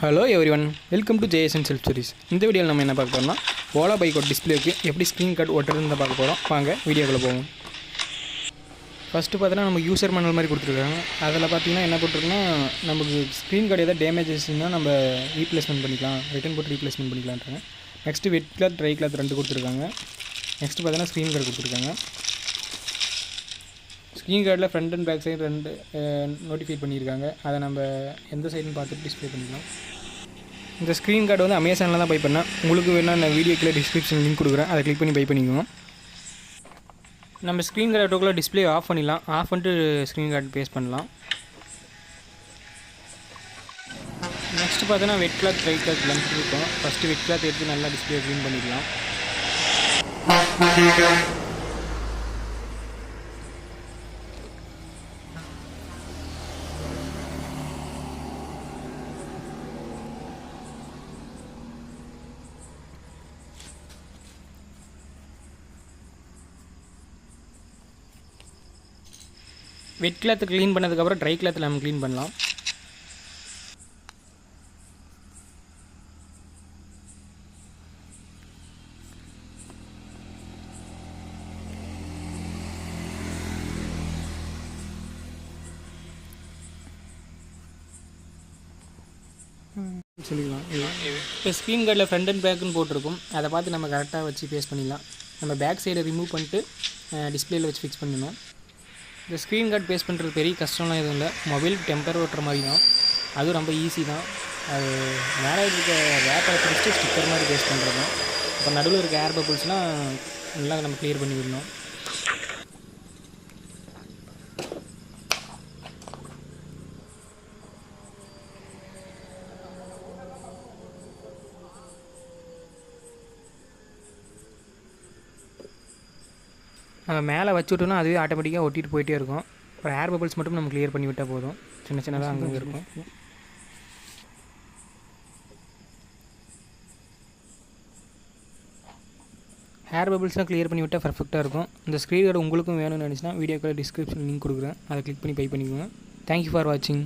Hello everyone, welcome to JSN self stories. இந்த வீடியோவில் நம்ம என்ன பார்க்க போகிறோம்னா, ஓலா பைக்கோட டிஸ்பிளேக்கு எப்படி ஸ்க்ரீன் கார்டு ஒட்டுறதுன்னு பார்க்க போகிறோம். வாங்க வீடியோக்குள்ளே போவோம். ஃபஸ்ட்டு பார்த்தீங்கன்னா நம்ம யூசர் மேனுவல் மாதிரி கொடுத்துருக்காங்க. அதில் பார்த்தீங்கன்னா என்ன போட்டிருக்குன்னா, நமக்கு ஸ்க்ரீன் கார்டு எதாவது டேமேஜஸ்னால் நம்ம ரீப்ளேஸ்மெண்ட் பண்ணிக்கலாம், ரிட்டன் போட்டு ரீப்ளேஸ்மெண்ட் பண்ணிக்கலான்றாங்க. Next wet cloth, dry cloth ரெண்டு கொடுத்துருக்காங்க. நெக்ஸ்ட்டு பார்த்தீங்கன்னா ஸ்க்ரீன் கார்டு கொடுத்துருக்காங்க. ஸ்க்ரீன் கார்டில் ஃப்ரண்ட் அண்ட் பேக் சைடு ரெண்டு நோட்டிஃபை பண்ணியிருக்காங்க. அதை நம்ம எந்த சைடுன்னு பார்த்துட்டு டிஸ்பிளே பண்ணிக்கலாம். இந்த ஸ்க்ரீன் கார்டு வந்து அமேசானில் தான் பை பண்ணேன். உங்களுக்கு வேணால் நான் வீடியோக்குள்ளே டிஸ்கிரிப்ஷன் லிங்க் கொடுக்குறேன், அதை கிளிக் பண்ணி பை பண்ணிக்குவோம். நம்ம ஸ்க்ரீன் கார்டுக்குள்ளே டிஸ்பிளே ஆஃப் பண்ணிடலாம். ஆஃப் பண்ணிட்டு ஸ்க்ரீன் கார்டு பேஸ்ட் பண்ணலாம். நெக்ஸ்ட்டு பார்த்தோன்னா வெட் கிளாத், ட்ரை கிளாத் லென்த் இருக்கும். ஃபஸ்ட்டு வெட் கிளாத் எடுத்து நல்லா டிஸ்பிளே க்ளீன் பண்ணிக்கலாம். வெட் கிளாத்து க்ளீன் பண்ணதுக்கப்புறம் ட்ரை கிளாத்தில் நம்ம க்ளீன் பண்ணலாம். சொல்லிக்கலாம். இப்போ ஸ்க்ரீன் கார்டில் ஃப்ரண்ட் அண்ட் பேக்குன்னு போட்டிருக்கும். அதை பார்த்து நம்ம கரெக்டாக வச்சு பேஸ்ட் பண்ணிடலாம். நம்ம பேக் சைடை ரிமூவ் பண்ணிட்டு டிஸ்பிளேயில் வச்சு ஃபிக்ஸ் பண்ணணும். இந்த ஸ்க்ரீன் கார்டு பேஸ்ட் பண்ணுறது பெரிய கஷ்டம்லாம் எதுவும் இல்லை. மொபைல் டெம்பர் ஓட்டுற மாதிரி தான், அதுவும் ரொம்ப ஈஸி தான். அது மேலே இருக்க ரேப்பை பிடிச்சிட்டு ஸ்டிக்கர் மாதிரி பேஸ்ட் பண்ணுறது தான். இப்போ நடுவில் இருக்க ஏர் பபிள்ஸ்லாம் நல்லா நம்ம க்ளியர் பண்ணி விடணும். நம்ம மேலே வச்சுட்டோன்னா அதுவே ஆட்டோமேட்டிக்காக ஒட்டிட்டு போயிட்டே இருக்கும். ஒரு ஏர் பபிள்ஸ் மட்டும் நம்ம க்ளியர் பண்ணி விட்டால் போதும். சின்ன சின்னதாக அங்கங்கே இருக்கும். ஏர் பபிள்ஸ்லாம் க்ளியர் பண்ணி விட்டால் பர்ஃபெக்டாக இருக்கும். இந்த ஸ்க்ரீன் கார்டு உங்களுக்கும் வேணும்னு நினச்சினா வீடியோக்குள்ள டிஸ்கிரிப்ஷன் லிங்க் கொடுக்குறேன், அதை கிளிக் பண்ணி பை பண்ணிக்கோங்க. தேங்க்யூ ஃபார் வாட்சிங்.